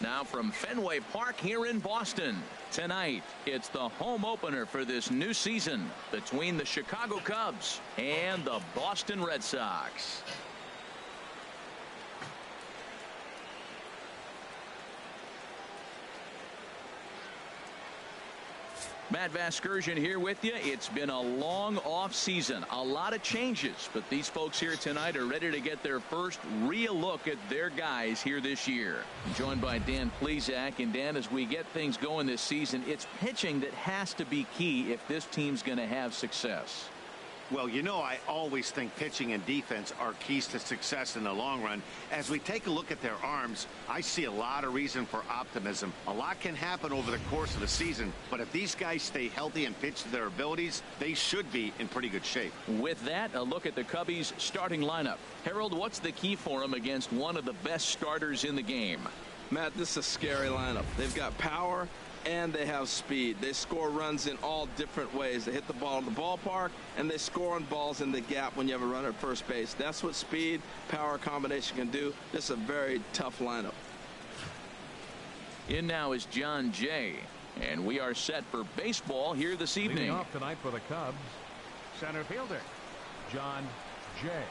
Now from Fenway Park here in Boston. Tonight, it's the home opener for this new season between the Chicago Cubs and the Boston Red Sox. Matt Vasgersian here with you. It's been a long off season, a lot of changes, but these folks here tonight are ready to get their first real look at their guys here this year. I'm joined by Dan Plesac. And Dan, as we get things going this season, it's pitching that has to be key if this team's going to have success. Well, you know, I always think pitching and defense are keys to success in the long run. As we take a look at their arms, I see a lot of reason for optimism. A lot can happen over the course of the season, but if these guys stay healthy and pitch to their abilities, they should be in pretty good shape. With that, a look at the Cubbies' starting lineup. Harold, what's the key for them against one of the best starters in the game? Matt, this is a scary lineup. They've got power and they have speed. They score runs in all different ways. They hit the ball in the ballpark, and they score on balls in the gap when you have a runner at first base. That's what speed, power combination can do. This is a very tough lineup. In now is John Jay, and we are set for baseball here this evening. Leading off tonight for the Cubs, center fielder John Jay.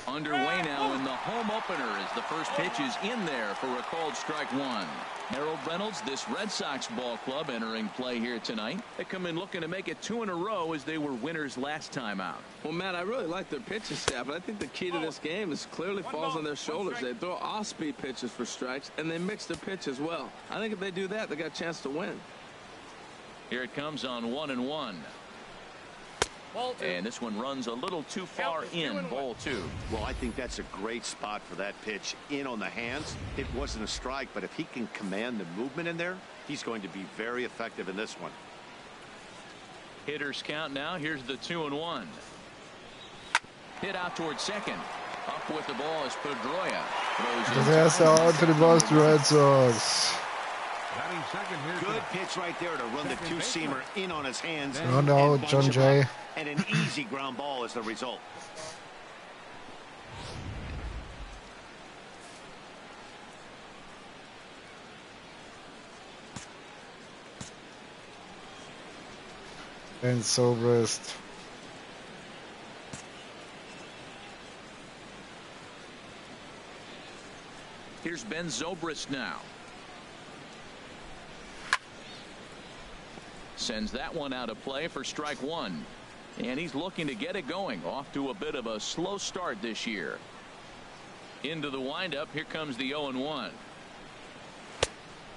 Underway now in the home opener as the first pitch is in there for a called strike one. Harold Reynolds, this Red Sox ball club entering play here tonight. They come in looking to make it 2 in a row as they were winners last time out. Well, Matt, I really like their pitching staff, but I think the key to this game is clearly falls on their shoulders. They throw off-speed pitches for strikes, and they mix their pitch as well. I think if they do that, they got a chance to win. Here it comes on 1-1. And this one runs a little too far in, ball 2. Well, I think that's a great spot for that pitch in on the hands. It wasn't a strike, but if he can command the movement in there, he's going to be very effective in this one. Hitters count now. Here's the 2-1. Hit out towards second. Up with the ball is Pedroia. Das erste Out für die Boston Red Sox. Good pitch right there to run the two-seamer in on his hands. Oh no, John Jay. And an easy ground ball as the result. And Zobrist. Here's Ben Zobrist now. Sends that one out of play for strike one. And he's looking to get it going. Off to a bit of a slow start this year. Into the windup. Here comes the 0-1.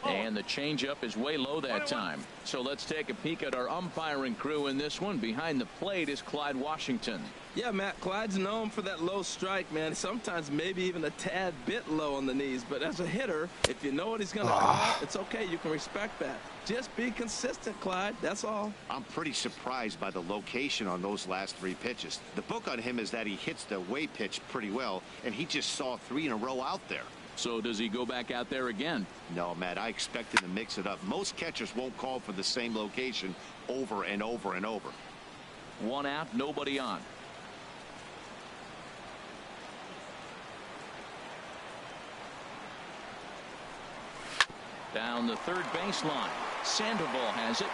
And the changeup is way low that time. So let's take a peek at our umpiring crew in this one. Behind the plate is Clyde Washington. Yeah, Matt, Clyde's known for that low strike, man. Sometimes maybe even a tad bit low on the knees. But as a hitter, if you know what he's going to call, it's okay. You can respect that. Just be consistent, Clyde. That's all. I'm pretty surprised by the location on those last 3 pitches. The book on him is that he hits the away pitch pretty well, and he just saw 3 in a row out there. So does he go back out there again? No, Matt, I expect him to mix it up. Most catchers won't call for the same location over and over and over. 1 out, nobody on. Down the third baseline. Sandoval has it.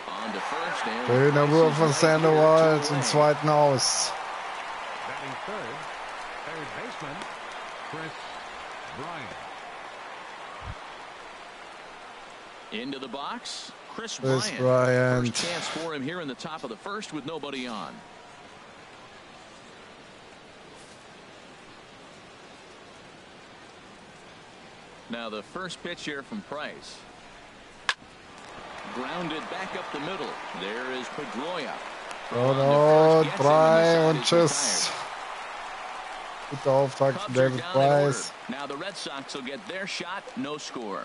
On to first. Schöner Wurf von Sandoval zum zweiten Aus. Batting third baseman Chris Bryant. Into the box, Chris Bryant. First chance for him here in the top of the first with nobody on. Now the first pitch here from Price. Grounded back up the middle. There is Pedroia. Und 3 und tschüss. Guter Auftrag von David Price. Now the Red Sox will get their shot. No score.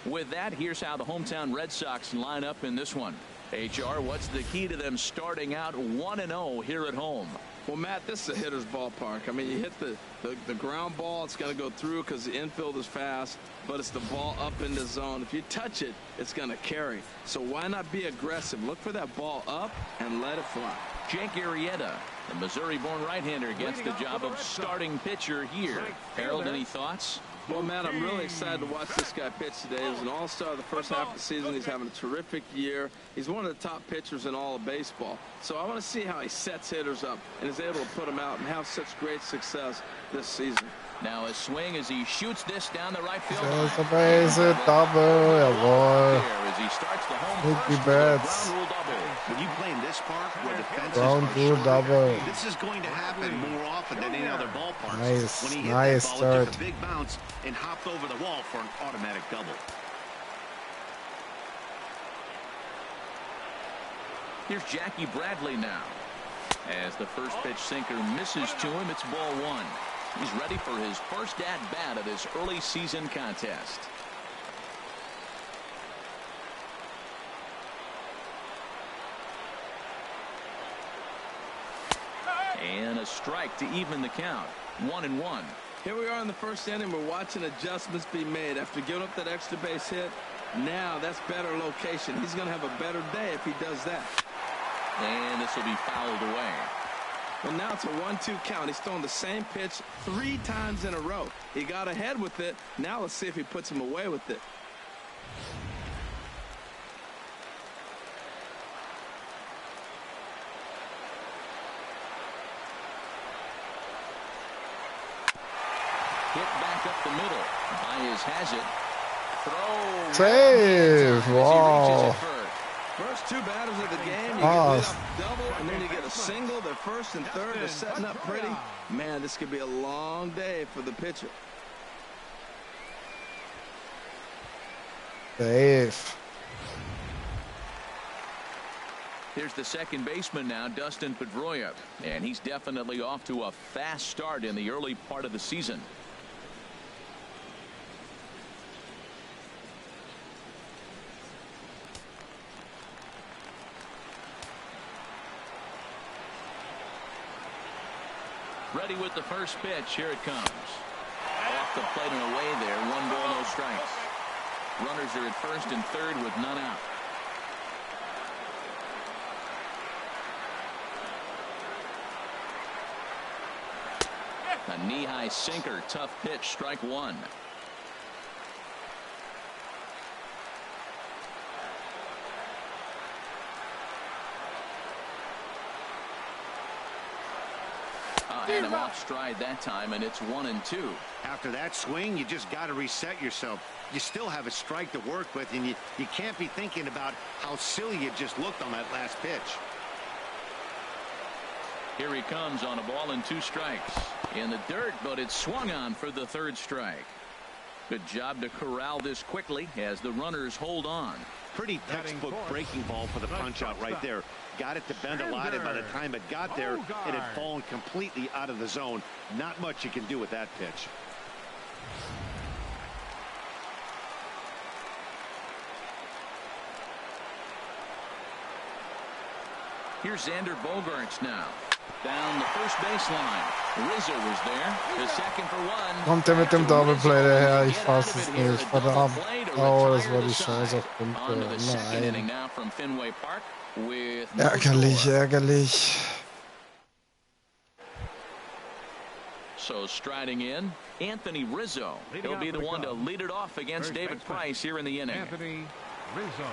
With that, here's how the hometown Red Sox line up in this one. HR, what's the key to them starting out 1-0 here at home? Well, Matt, this is a hitter's ballpark. I mean, you hit the ground ball, it's going to go through because the infield is fast, but it's the ball up in the zone. If you touch it, it's going to carry. So why not be aggressive? Look for that ball up and let it fly. Jake Arrieta, the Missouri-born right-hander, gets the job of starting pitcher here. Harold, any thoughts? Well, Matt, I'm really excited to watch this guy pitch today. He was an all-star the first half of the season. He's having a terrific year. He's one of the top pitchers in all of baseball. So I want to see how he sets hitters up and is able to put them out and have such great success this season. Now a swing as he shoots this down the right field There's a line. base hit, double, jawohl. There as he starts the home Nicky first with a Betts. ground rule double. When you play in this park where the fences Ground are rule shorter, double. this is going to happen more often than any other ballpark. Nice, When he hit nice that ball, it took start. a big bounce and hopped over the wall for an automatic double. Here's Jackie Bradley now. As the first pitch sinker misses to him, it's ball one. He's ready for his first at-bat of this early season contest. And a strike to even the count. 1-1. Here we are in the first inning. We're watching adjustments be made after giving up that extra base hit. Now that's better location. He's going to have a better day if he does that. And this will be fouled away. Well, now it's a 1-2 count. He's throwing the same pitch 3 times in a row. He got ahead with it. Now let's see if he puts him away with it. Hit back up the middle. Baez has it. Throw. Save! As he reaches Wow. it first. First 2 batters of the game, you Ah. get lit up double, and then you get a single. They're first and third. They're setting up pretty. Man, this could be a long day for the pitcher. Save. Here's the second baseman now, Dustin Pedroia. And he's definitely off to a fast start in the early part of the season. Ready with the first pitch. Here it comes. Off the plate and away there. 1 ball, no strikes. Runners are at first and third with none out. A knee-high sinker. Tough pitch. Strike 1. And him off stride that time, and it's 1-2. After that swing, you just got to reset yourself. You still have a strike to work with, and you can't be thinking about how silly you just looked on that last pitch. Here he comes on a ball and 2 strikes. In the dirt, but it's swung on for the 3rd strike. Good job to corral this quickly as the runners hold on. Pretty textbook breaking ball for the punch out right there. Got it to bend a lot, and by the time it got there, it had fallen completely out of the zone. Not much you can do with that pitch. Here's Xander Bogaerts now. Down the first baseline. Rizzo was there. The second for 1. Kommt der mit dem Doubleplay daher? Ich fass es nicht. Verdammt. Oh, das war die Chance auf On to the second inning Nein. now from Fenway Park with no Ärgerlich, score. ärgerlich. So striding in, Anthony Rizzo. He'll be the one to lead it off against David Price here in the inning. Anthony Rizzo.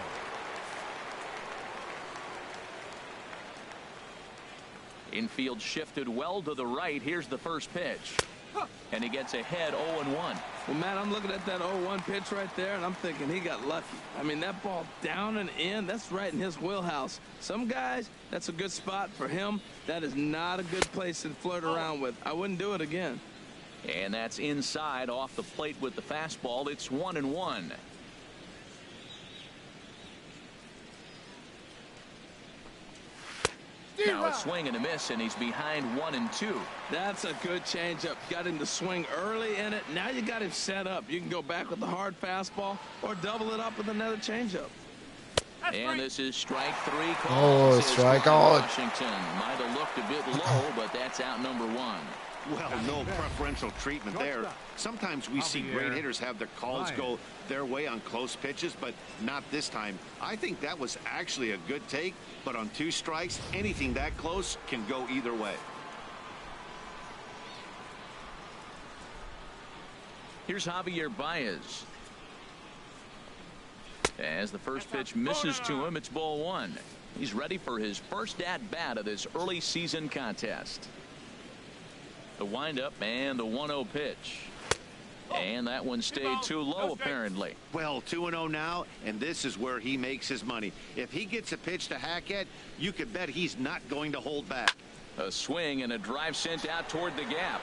Infield shifted well to the right. Here's the first pitch. And he gets ahead 0-1. Well, Matt, I'm looking at that 0-1 pitch right there, and I'm thinking he got lucky. I mean, that ball down and in, that's right in his wheelhouse. Some guys, that's a good spot. For him, that is not a good place to flirt around with. I wouldn't do it again. And that's inside off the plate with the fastball. It's 1-1. Now a swing and a miss, and he's behind 1-2. That's a good changeup. Got him to swing early in it. Now you got him set up. You can go back with the hard fastball or double it up with another changeup. And this is strike 3. Oh, strikeout. Washington might have looked a bit low, but that's out number 1. Well, no preferential treatment there. Sometimes we see great hitters have their calls go their way on close pitches, but not this time. I think that was actually a good take, but on 2 strikes, anything that close can go either way. Here's Javier Baez. As the first pitch misses to him, it's ball 1. He's ready for his first at-bat of this early season contest. The windup and the 1-0 pitch. And that one stayed too low, apparently. Well, 2-0 now, and this is where he makes his money. If he gets a pitch to hack at, you could bet he's not going to hold back. A swing and a drive sent out toward the gap.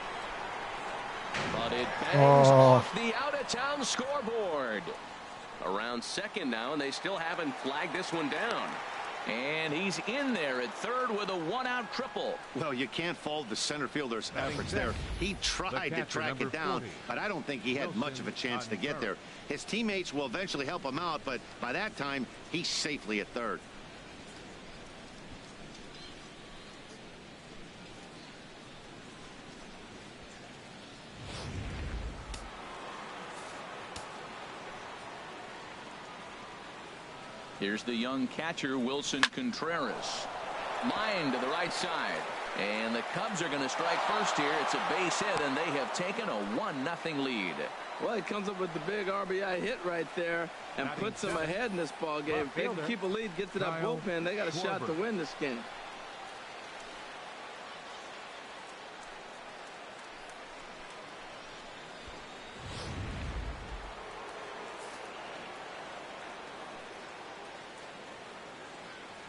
But it bangs off the out-of-town scoreboard. Around second now, and they still haven't flagged this one down. And he's in there at third with a 1-out triple. Well, you can't fault the center fielder's efforts there. He tried to track it down, but I don't think he had much of a chance to get there. His teammates will eventually help him out, but by that time, he's safely at third. Here's the young catcher, Wilson Contreras. Line to the right side. And the Cubs are going to strike first here. It's a base hit, and they have taken a 1-0 lead. Well, he comes up with the big RBI hit right there and puts them ahead in this ball game. If they can keep a lead, get to that bullpen, they got a shot to win this game.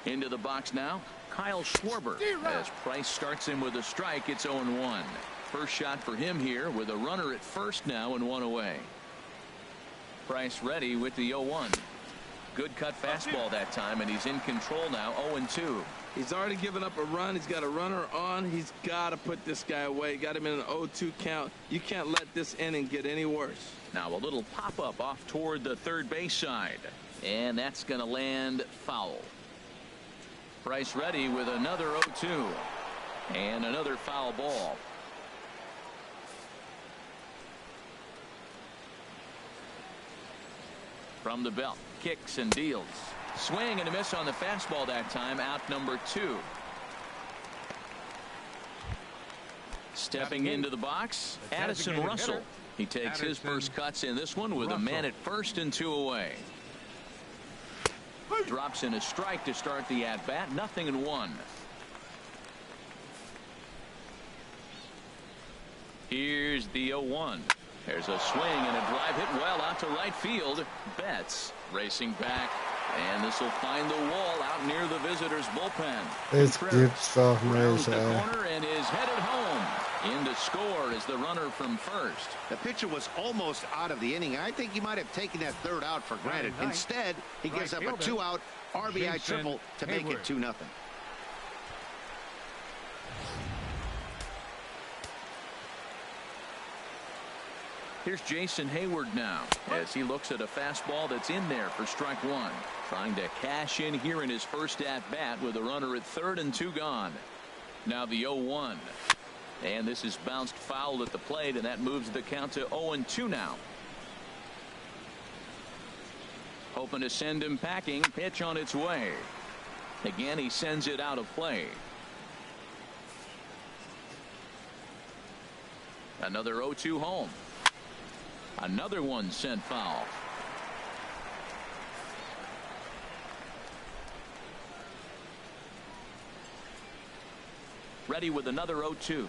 Into the box now, Kyle Schwarber. As Price starts him with a strike, it's 0-1. First shot for him here with a runner at first now and 1 away. Price ready with the 0-1. Good cut fastball that time, and he's in control now, 0-2. He's already given up a run. He's got a runner on. He's got to put this guy away. Got him in an 0-2 count. You can't let this inning get any worse. Now a little pop-up off toward the third base side. And that's going to land foul. Price ready with another 0-2 and another foul ball. From the belt, kicks and deals. Swing and a miss on the fastball that time, out number 2. Stepping into the box, Addison Russell. He takes his first cuts in this one with a man at first and 2 away. Drops in a strike to start the at-bat. 0-1. Here's the 0-1. There's a swing and a drive hit well out to right field. Betts racing back, and this will find the wall out near the visitors' bullpen. It's good stuff, Rounds the corner and is headed home. In to score is the runner from first. The pitcher was almost out of the inning. I think he might have taken that third out for granted. Instead, he gives up a 2-out RBI triple to make it 2-0. Here's Jason Hayward now as he looks at a fastball that's in there for strike 1. Trying to cash in here in his first at-bat with a runner at third and 2 gone. Now the 0-1. And this is bounced foul at the plate, and that moves the count to 0-2 now. Hoping to send him packing. Pitch on its way. Again, he sends it out of play. Another 0-2 home. Another one sent foul. Ready with another 0-2.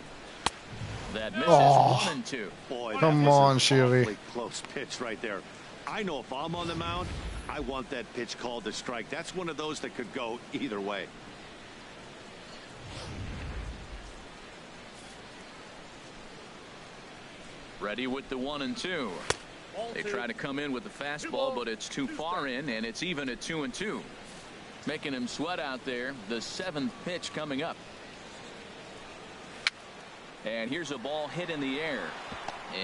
That misses 1-2. Boy, come on, Shiri. Close pitch right there. I know if I'm on the mound, I want that pitch called a strike. That's one of those that could go either way. Ready with the 1-2. They try to come in with the fastball, but it's too far in, and it's even at 2-2. Making him sweat out there. The 7th pitch coming up. And here's a ball hit in the air.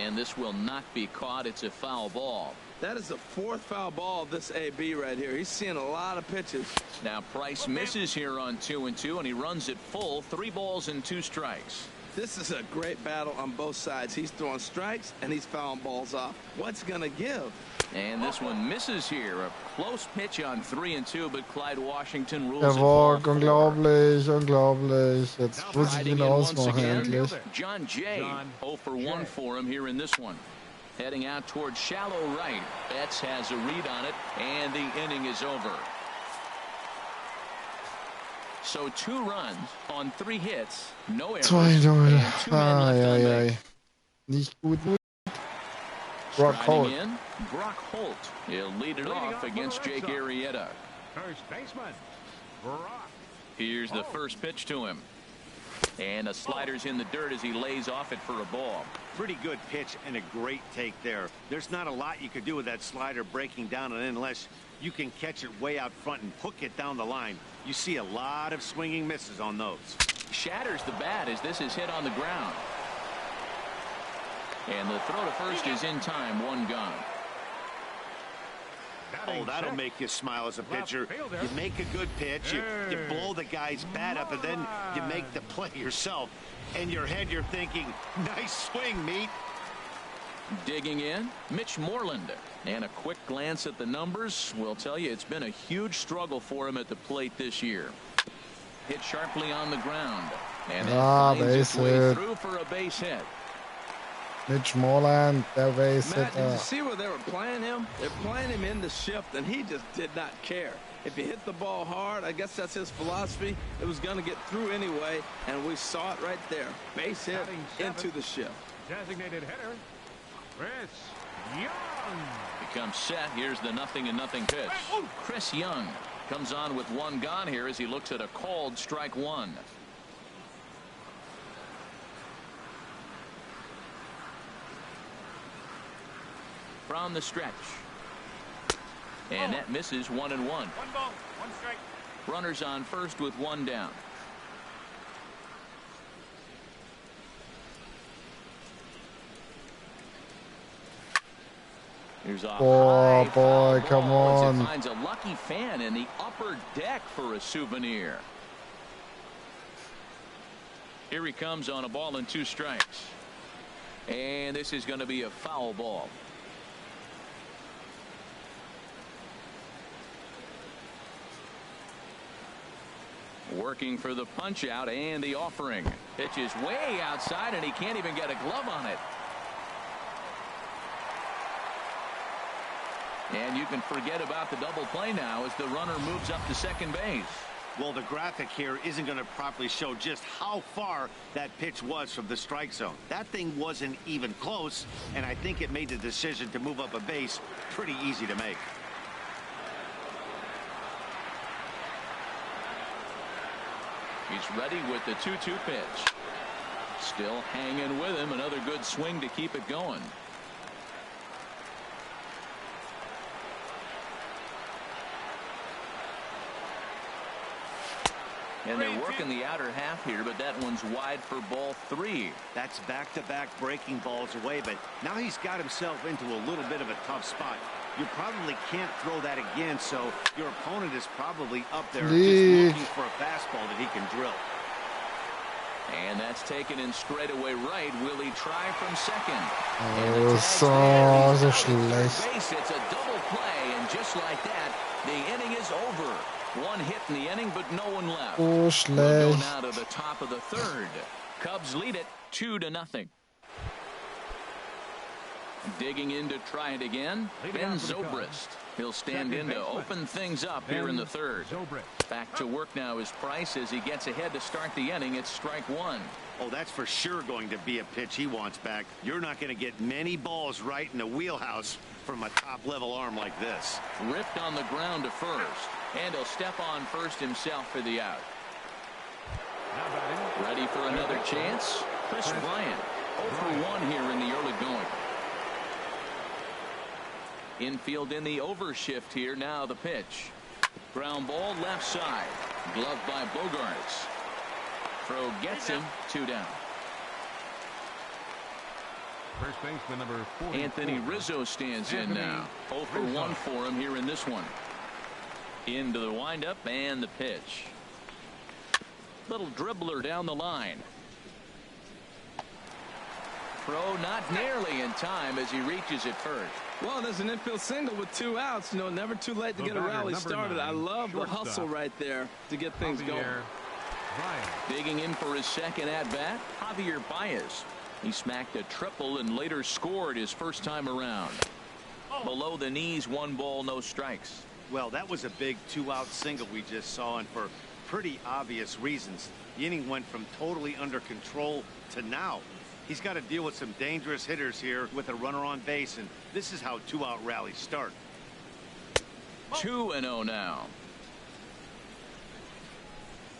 And this will not be caught. It's a foul ball. That is the 4th foul ball of this AB right here. He's seeing a lot of pitches. Now Price misses here on 2-2, and he runs it full. 3 balls and 2 strikes. This is a great battle on both sides. He's throwing strikes and he's fouling balls off. What's going to give? And this one misses here. A close pitch on 3-2, but Clyde Washington rules it Jawohl, ball 4. unglaublich, unglaublich. Jetzt muss ich ihn Riding in once ausmachen, again, endlich. John Jay, 0 for 1 for him here in this one. Heading out towards shallow right. Betts has a read on it, and the inning is over. So 2 runs on 3 hits, no errors, 2-0. and 2 men left on base. Nicht gut. Brock Holt. Striding in, Brock Holt. He'll lead it off against Jake Arrieta. First baseman, Brock. Here's the first pitch to him. And a slider's in the dirt as he lays off it for a ball. Pretty good pitch and a great take there. There's not a lot you could do with that slider breaking down and in unless you can catch it way out front and hook it down the line. You see a lot of swinging misses on those. Shatters the bat as this is hit on the ground. And the throw to first is in time. 1 gone. Oh, that'll make you smile as a pitcher. You make a good pitch, you blow the guy's bat up, and then you make the play yourself. In your head, you're thinking, nice swing, meat. Digging in, Mitch Moreland. And a quick glance at the numbers will tell you it's been a huge struggle for him at the plate this year. Hit sharply on the ground. And that finds its way through for a base hit. Mitch Moreland, der base Matt, did you hitter. see where they were playing him? They're playing him in the shift, and he just did not care. If he hit the ball hard, I guess that's his philosophy. It was going to get through anyway, and we saw it right there. Base hit into the shift. Designated hitter, Chris Young. Becomes set. Here's the 0-0 pitch. Chris Young comes on with 1 gone here as he looks at a called strike 1. From the stretch. And that misses. 1-1. 1 ball, 1 strike. Runners on first with 1 down. Here's a Oh, high boy, foul come ball as on. it finds a lucky fan in the upper deck for a souvenir. Here he comes on a ball and 2 strikes. And this is going to be a foul ball. Working for the punch out and the offering. Pitch is way outside and he can't even get a glove on it. And you can forget about the double play now as the runner moves up to second base. Well, the graphic here isn't going to properly show just how far that pitch was from the strike zone. That thing wasn't even close, and I think it made the decision to move up a base pretty easy to make. He's ready with the 2-2 pitch. Still hanging with him. Another good swing to keep it going. And they're working the outer half here, but that one's wide for ball 3. That's back-to-back breaking balls away, but now he's got himself into a little bit of a tough spot. You probably can't throw that again, so your opponent is probably up there just looking for a fastball that he can drill. And that's taken in straightaway right. Will he try from second? Oh, so schlecht. Base, it's a double play, and just like that, the inning is over. 1 hit in the inning, but no one left. So We'll go schlecht. now to the top of the 3rd. Cubs lead it 2-0. Digging in to try it again, Ben Zobrist. He'll stand in to open things up here in the 3rd. Back to work now is Price as he gets ahead to start the inning. It's strike 1. Oh, that's for sure going to be a pitch he wants back. You're not going to get many balls right in the wheelhouse from a top-level arm like this. Ripped on the ground to first. And he'll step on first himself for the out. Ready for another chance? Chris Bryant. 0 for 1 here in the early going. Infield in the overshift here. Now the pitch. Ground ball left side. Gloved by Bogaerts. Throw gets him. 2 down. First baseman number 44. Anthony Rizzo stands in now. 0 for 1 for him here in this one. Into the windup and the pitch. Little dribbler down the line. Throw not nearly in time as he reaches it first. Well, there's an infield single with 2 outs. You know, never too late to get a rally started. I love the hustle right there to get things going. Digging in for his second at-bat, Javier Baez. He smacked a triple and later scored his first time around. Below the knees, 1 ball, no strikes. Well, that was a big 2-out single we just saw, and for pretty obvious reasons. The inning went from totally under control to now. He's got to deal with some dangerous hitters here with a runner on base, and this is how 2-out rallies start. 2-0 now.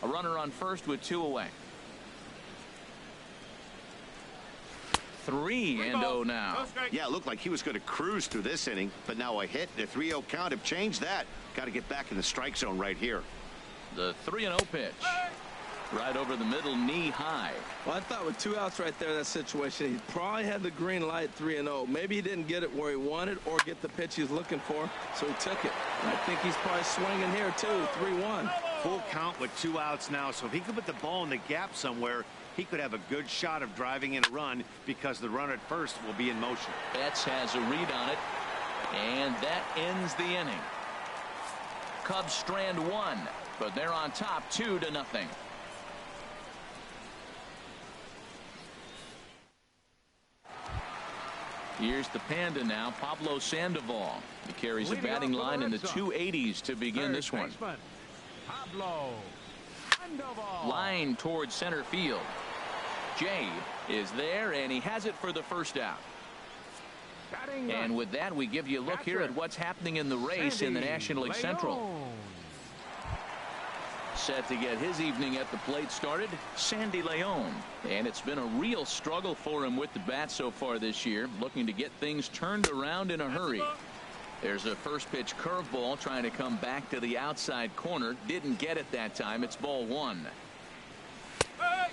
A runner on first with 2 away. 3-0 now. Yeah, it looked like he was going to cruise through this inning, but now a hit and a 3-0 count have changed that. Got to get back in the strike zone right here. The 3-0 pitch. Right over the middle, knee high. Well, I thought with 2 outs right there, that situation, he probably had the green light 3-0. Maybe he didn't get it where he wanted or get the pitch he's looking for, so he took it. And I think he's probably swinging here, too. 3-1. Full count with 2 outs now, so if he could put the ball in the gap somewhere, he could have a good shot of driving in a run because the runner at first will be in motion. Betts has a read on it, and that ends the inning. Cubs strand 1, but they're on top 2-0. Here's the Panda now, Pablo Sandoval. He carries a batting line in the 280s to begin this one. Pablo Sandoval. Line towards center field. Jay is there, and he has it for the first out. And with that, we give you a look here at what's happening in the race in the National League Central. Set to get his evening at the plate started, Sandy Leon. And it's been a real struggle for him with the bat so far this year, looking to get things turned around in a hurry. There's a first pitch curveball trying to come back to the outside corner. Didn't get it that time. It's ball 1.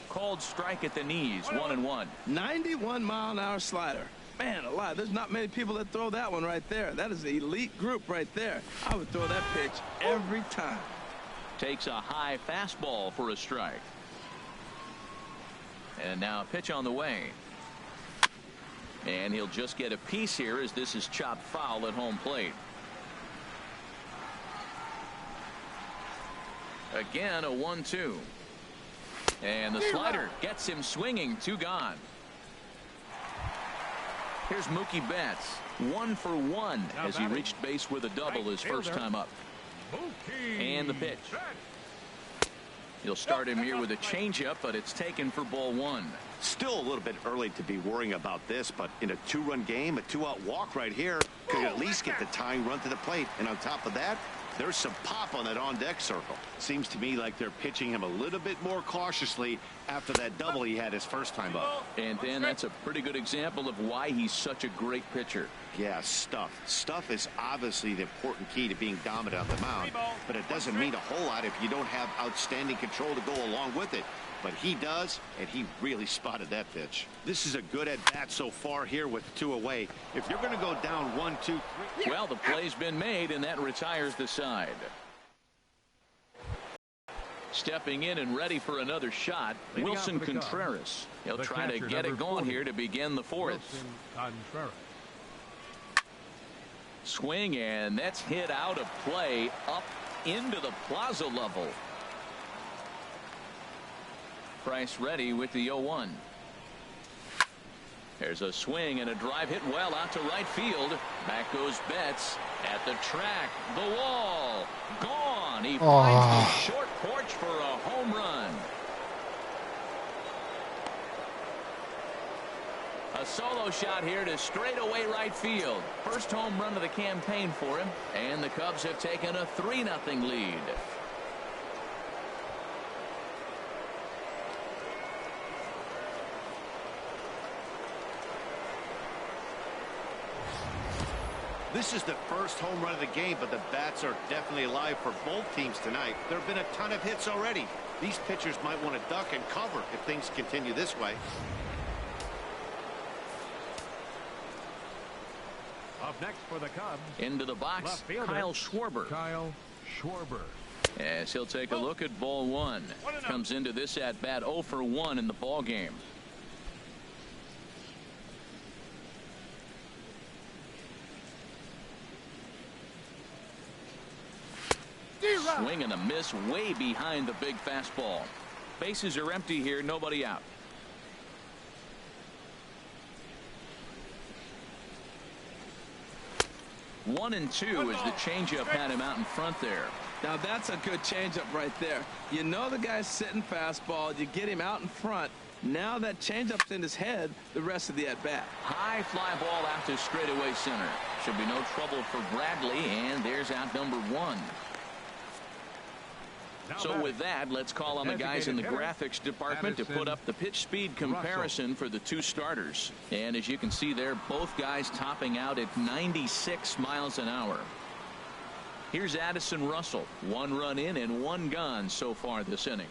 Called strike at the knees, 1-1. 91-mile-an-hour slider. Man alive, there's not many people that throw that one right there. That is an elite group right there. I would throw that pitch every time. Takes a high fastball for a strike. And now a pitch on the way. And he'll just get a piece here as this is chopped foul at home plate. Again, a 1-2. And the slider gets him swinging. 2 gone. Here's Mookie Betts. 1 for 1 as he reached base with a double his first time up. And the pitch. He'll start him here with a changeup, but it's taken for ball 1. Still a little bit early to be worrying about this, but in a 2-run game, a 2-out walk right here could at least get the tying run to the plate. And on top of that, there's some pop on that on-deck circle. Seems to me like they're pitching him a little bit more cautiously after that double he had his first time up. And Dan, that's a pretty good example of why he's such a great pitcher. Yeah, stuff. Stuff is obviously the important key to being dominant on the mound, but it doesn't mean a whole lot if you don't have outstanding control to go along with it. But he does, and he really spotted that pitch. This is a good at-bat so far here with 2 away. If you're going to go down 1, 2, 3. Well, the play's been made, and that retires the side. Stepping in and ready for another shot, Wilson Contreras. He'll try to get it going here to begin the 4th. Swing, and that's hit out of play up into the plaza level. Price ready with the 0-1. There's a swing and a drive hit well out to right field. Back goes Betts at the track. The wall gone. He finds the short porch for a home run. A solo shot here to straightaway right field. First home run of the campaign for him, and the Cubs have taken a 3-0 lead. This is the first home run of the game, but the bats are definitely alive for both teams tonight. There have been a ton of hits already. These pitchers might want to duck and cover if things continue this way. Up next for the Cubs. Into the box, Left fielder, Kyle Schwarber. Kyle Schwarber. As he'll take a look at ball one. Comes into this at bat 0 for 1 in the ball game. Swing and a miss way behind the big fastball. Bases are empty here, nobody out. One and two as the changeup had him out in front there. Now that's a good changeup right there. You know the guy's sitting fastball. You get him out in front. Now that changeup's in his head the rest of the at-bat. High fly ball out to straightaway center. Should be no trouble for Bradley, and there's out number one. So with that, let's call on the guys in the graphics department to put up the pitch speed comparison for the two starters. And as you can see there, both guys topping out at 96 miles an hour. Here's Addison Russell. 1 run in and 1 gone so far this inning.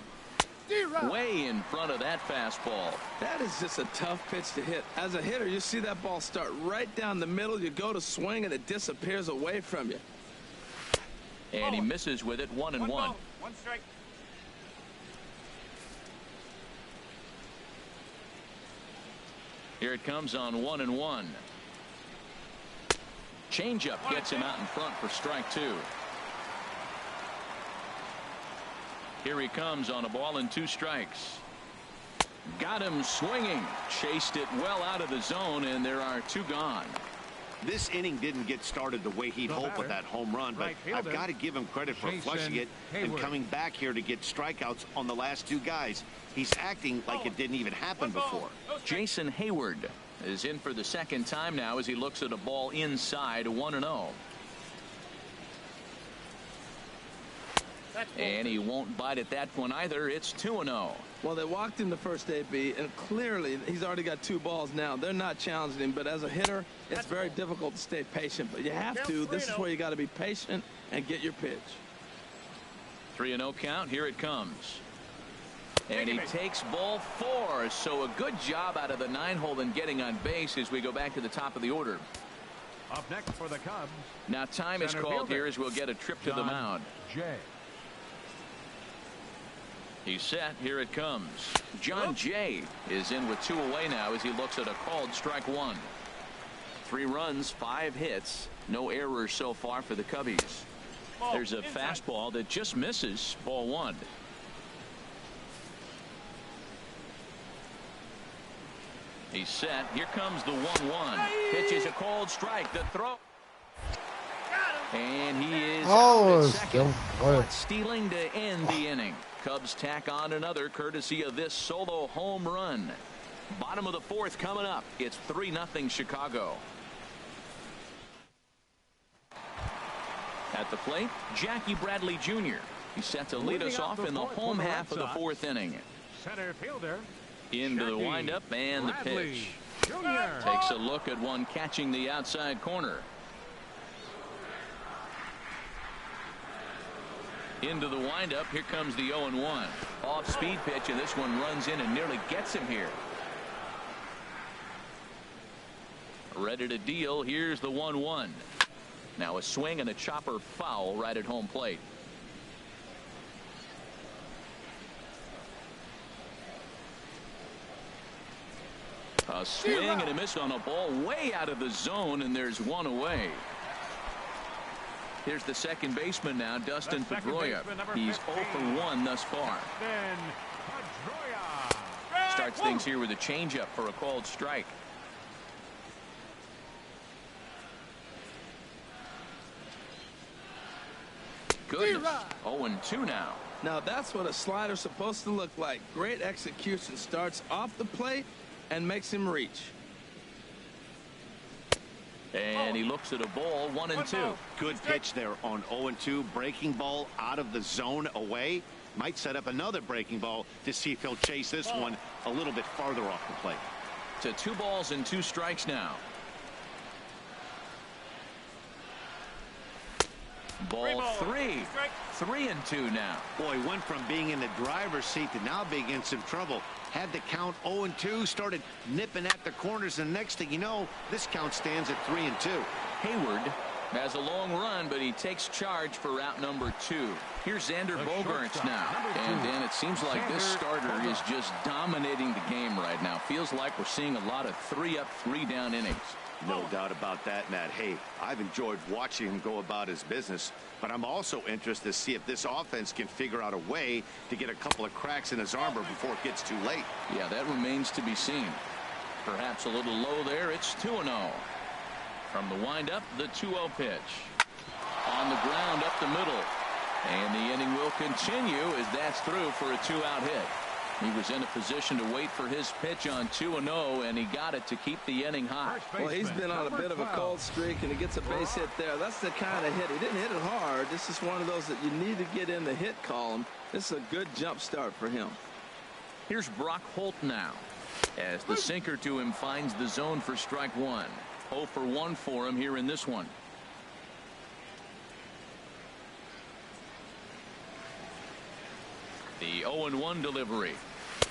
Way in front of that fastball. That is just a tough pitch to hit. As a hitter, you see that ball start right down the middle. You go to swing and it disappears away from you. And he misses with it. 1-1. 1 strike. Here it comes on 1-1. Changeup gets him out in front for strike 2. Here he comes on a ball and 2 strikes. Got him swinging. Chased it well out of the zone, and there are 2 gone. This inning didn't get started the way he'd hoped with that home run, but I've got to give him credit for flushing it and coming back here to get strikeouts on the last 2 guys. He's acting like it didn't even happen before. Jason Hayward is in for the second time now as he looks at a ball inside 1-0. And he won't bite at that one either. It's 2-0. Well, they walked him the first AB, and clearly he's already got 2 balls now. They're not challenging him, but as a hitter, it's very difficult to stay patient. But you have to. This is where you got to be patient and get your pitch. 3-0 count. Here it comes. And he takes ball 4. So a good job out of the 9-hole in getting on base as we go back to the top of the order. Up next for the Cubs. Now time is called here as we'll get a trip to the mound. Jay. He's set. Here it comes. John Jay is in with 2 away now as he looks at a called strike 1. 3 runs, 5 hits, no errors so far for the Cubbies. There's a fastball that just misses. Ball 1. He's set. Here comes the 1-1. Pitch is a called strike. The throw. And he is out at second. Caught stealing to end the inning. Cubs tack on another courtesy of this solo home run. Bottom of the 4th coming up. It's 3-0 Chicago. At the plate, Jackie Bradley Jr. He's set to lead us off in the home half of the 4th inning. Center fielder. Into the windup and the pitch. Jr. Takes a look at one catching the outside corner. Into the windup. Here comes the 0-1. Off speed pitch, and this one runs in and nearly gets him here. Ready to deal. Here's the 1-1. Now a swing and a chopper foul right at home plate. A swing and a miss on a ball way out of the zone, and there's 1 away. Here's the second baseman now, Dustin Pedroia. He's 0 for 1 thus far. Then Pedroia. Starts things here with a changeup for a called strike. Goodness. 0-2 now. Now that's what a slider's supposed to look like. Great execution. Starts off the plate and makes him reach. And he looks at a ball. 1-2. Good pitch there on 0-2. Breaking ball out of the zone away. Might set up another breaking ball to see if he'll chase this one a little bit farther off the plate. To 2 balls and 2 strikes now. Ball 3. 3-2 now. Boy, went from being in the driver's seat to now being in some trouble. Had the count 0-2, started nipping at the corners, and next thing you know, this count stands at 3-2. Hayward has a long run, but he takes charge for route number 2. Here's Xander Bogaerts now. And Dan, it seems like this starter is just dominating the game right now. Feels like we're seeing a lot of 3-up, 3-down innings. No doubt about that, Matt. Hey, I've enjoyed watching him go about his business, but I'm also interested to see if this offense can figure out a way to get a couple of cracks in his armor before it gets too late. Yeah, that remains to be seen. Perhaps a little low there. It's 2-0. From the windup, the 2-0 pitch. On the ground up the middle. And the inning will continue as that's through for a 2-out hit. He was in a position to wait for his pitch on 2-0, and he got it to keep the inning hot. Well, he's been on a bit of a cold streak, and he gets a base hit there. That's the kind of hit. He didn't hit it hard. This is one of those that you need to get in the hit column. This is a good jump start for him. Here's Brock Holt now, as the sinker to him finds the zone for strike 1. 0 for 1 for him here in this one. The 0-1 delivery.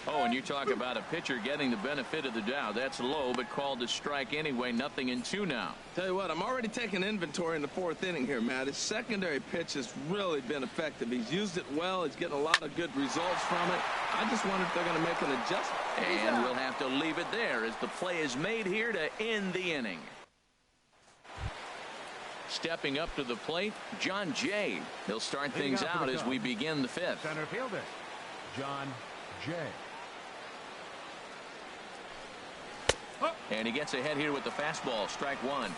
Oh, and you talk about a pitcher getting the benefit of the doubt. That's low, but called a strike anyway. 0-2 now. Tell you what, I'm already taking inventory in the 4th inning here, Matt. His secondary pitch has really been effective. He's used it well. He's getting a lot of good results from it. I just wonder if they're going to make an adjustment. And we'll have to leave it there as the play is made here to end the inning. Stepping up to the plate, John Jay. He'll start things out as we begin the 5th. Center fielder, John Jay. And he gets ahead here with the fastball. Strike 1.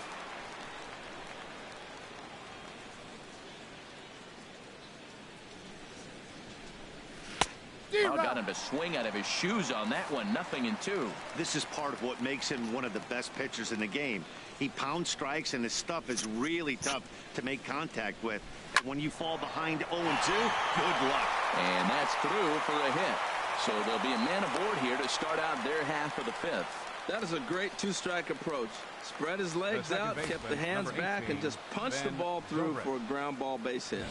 Oh, got him to swing out of his shoes on that one. 0-2. This is part of what makes him one of the best pitchers in the game. He pounds strikes, and his stuff is really tough to make contact with. And when you fall behind 0-2, good luck. And that's through for a hit. So there'll be a man aboard here to start out their half of the 5th. That is a great 2-strike approach. Spread his legs out, kept the hands back, and just punched the ball through for a ground ball base hit.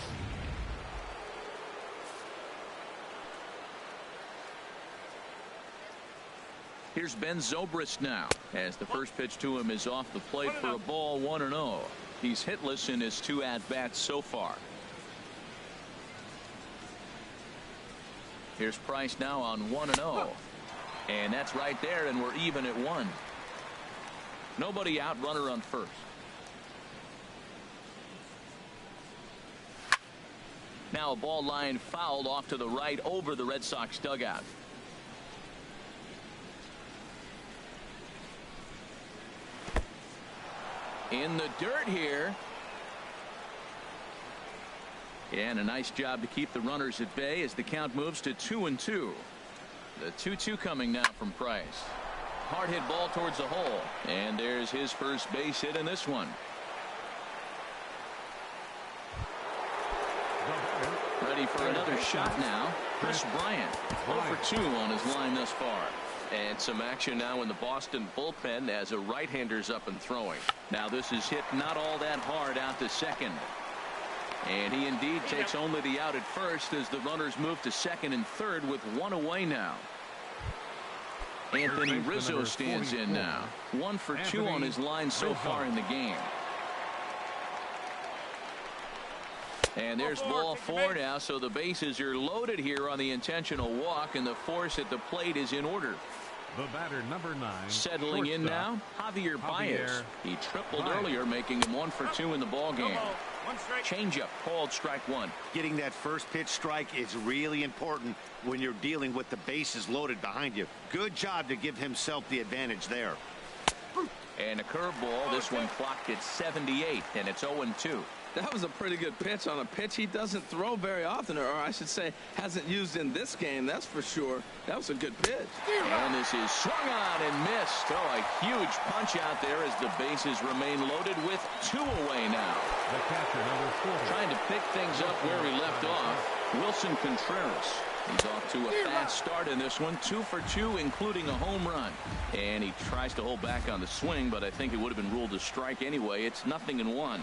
Here's Ben Zobrist now, as the first pitch to him is off the plate for a ball. 1-0. He's hitless in his 2 at-bats so far. Here's Price now on 1-0. And that's right there, and we're even at 1. Nobody out, runner on first. Now a ball line fouled off to the right over the Red Sox dugout. In the dirt here. And a nice job to keep the runners at bay as the count moves to 2-2. The 2-2 coming now from Price. Hard hit ball towards the hole. And there's his first base hit in this one. Ready for another shot now. Chris Bryant. 0 for 2 on his line thus far. And some action now in the Boston bullpen as a right-hander's up and throwing. Now this is hit not all that hard out to second. And he indeed takes only the out at first as the runners move to second and third with 1 away now. Anthony Rizzo stands in now. 1 for 2 on his line so far in the game. And there's ball 4 now, so the bases are loaded here on the intentional walk, and the force at the plate is in order. The batter, number 9. Settling in now, Javier Baez. He tripled earlier, making him 1 for 2 in the ball game. Changeup called strike 1. Getting that first pitch strike is really important when you're dealing with the bases loaded behind you. Good job to give himself the advantage there. And a curveball. This one clocked at 78, and it's 0-2. That was a pretty good pitch on a pitch he doesn't throw very often, or I should say hasn't used in this game, that's for sure. That was a good pitch. And this is swung on and missed. Oh, a huge punch out there as the bases remain loaded with 2 away now. The catcher, number 4. Trying to pick things up where he left off, Wilson Contreras. He's off to a fast start in this one. 2 for 2, including a home run. And he tries to hold back on the swing, but I think it would have been ruled a strike anyway. It's 0-1.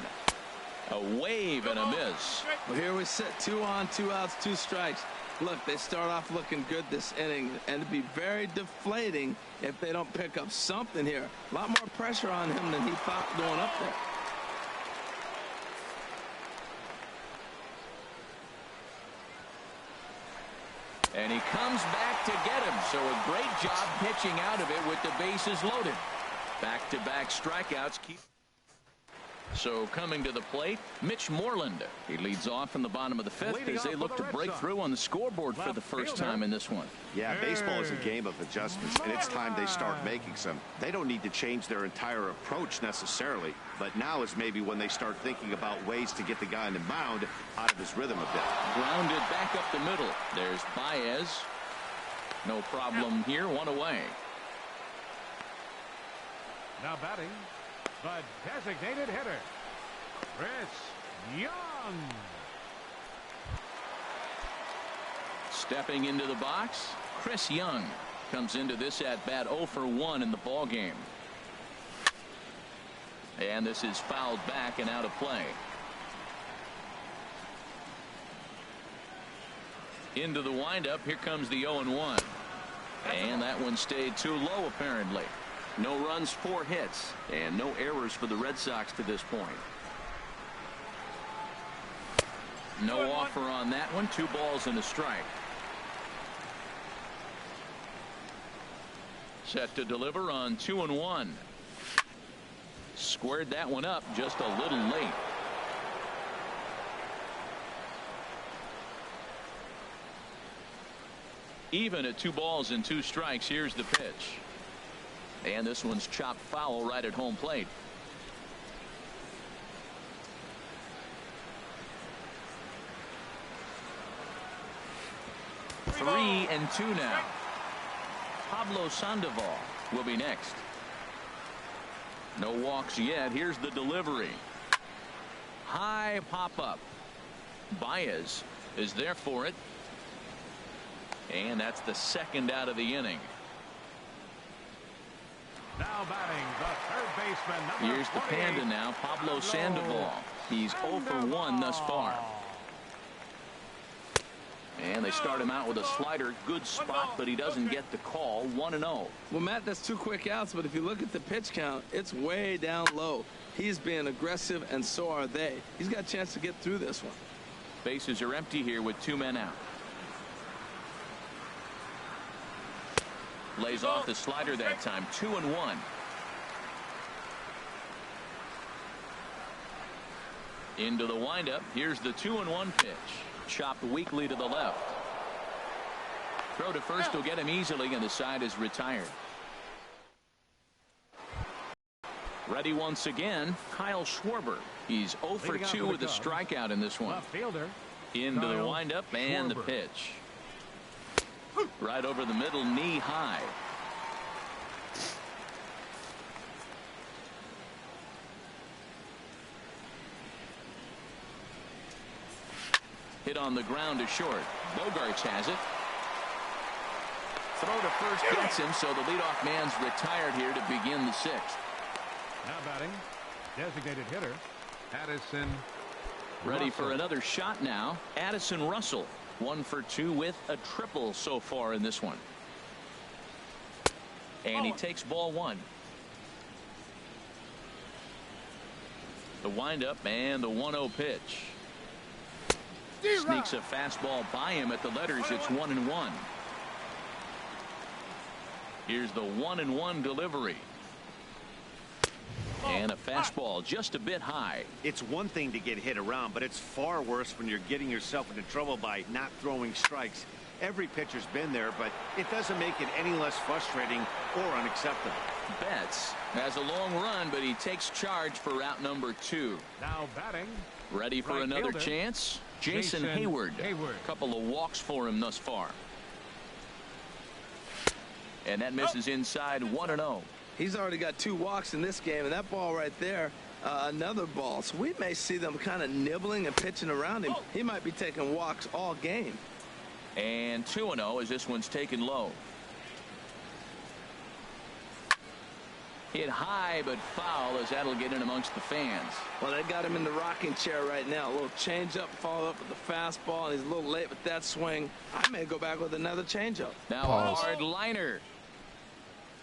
A wave and a miss. Well, here we sit, 2 on, 2 outs, 2 strikes. Look, they start off looking good this inning, and it'd be very deflating if they don't pick up something here. A lot more pressure on him than he thought going up there. And he comes back to get him. So a great job pitching out of it with the bases loaded. Back-to-back strikeouts keep. So coming to the plate, Mitch Moreland. He leads off in the bottom of the fifth as they look to break through on the scoreboard for the first time in this one. Yeah, baseball is a game of adjustments, and it's time they start making some. They don't need to change their entire approach necessarily, but now is maybe when they start thinking about ways to get the guy on the mound out of his rhythm a bit. Grounded back up the middle. There's Baez. No problem here, one away. Now batting, the designated hitter, Chris Young. Stepping into the box, Chris Young comes into this at bat 0 for 1 in the ball game. And this is fouled back and out of play. Into the windup, here comes the 0-1. And that one stayed too low apparently. No runs, 4 hits, and no errors for the Red Sox to this point. No offer on that one. 2 balls and a strike. Set to deliver on 2-1. Squared that one up just a little late. Even at 2 balls and 2 strikes, here's the pitch. And this one's chopped foul right at home plate. Three and 2 now. Pablo Sandoval will be next. No walks yet. Here's the delivery. High pop up. Baez is there for it. And that's the second out of the inning. Now batting, the third baseman, number Here's the Panda now, Pablo Sandoval. He's 0 for 1 thus far. And they start him out with a slider. Good spot, but he doesn't get the call. 1-0. Well, Matt, that's 2 quick outs, but if you look at the pitch count, it's way down low. He's being aggressive, and so are they. He's got a chance to get through this one. Bases are empty here with 2 men out. Lays off the slider that time. 2-1. Into the windup. Here's the 2-1 pitch. Chopped weakly to the left. Throw to first will get him easily, and the side is retired. Ready once again, Kyle Schwarber. He's 0 for 2 with a strikeout in this one. Left fielder. Into the windup and the pitch. Right over the middle, knee high. Hit on the ground to short. Bogaerts has it. Throw to first gets him, so the leadoff man's retired here to begin the 6th. Now batting, designated hitter, Addison Ready Russell. for another shot now. Addison Russell. 1 for 2 with a triple so far in this one. And he takes ball 1. The windup and the 1-0 pitch. Sneaks a fastball by him at the letters. It's 1-1. Here's the 1-1 delivery. And a fastball just a bit high. It's one thing to get hit around, but it's far worse when you're getting yourself into trouble by not throwing strikes. Every pitcher's been there, but it doesn't make it any less frustrating or unacceptable. Betts has a long run, but he takes charge for route number 2. Now batting. Ready for Right another fielder, chance? Jason Hayward. Couple of walks for him thus far. And that misses inside. 1-0. He's already got 2 walks in this game, and that ball right there, another ball. So we may see them kind of nibbling and pitching around him. He might be taking walks all game. And 2-0 as this one's taken low. Hit high but foul as that'll get in amongst the fans. Well, they got him in the rocking chair right now. A little changeup, follow up with the fastball, and he's a little late with that swing. I may go back with another changeup. Now a hard liner.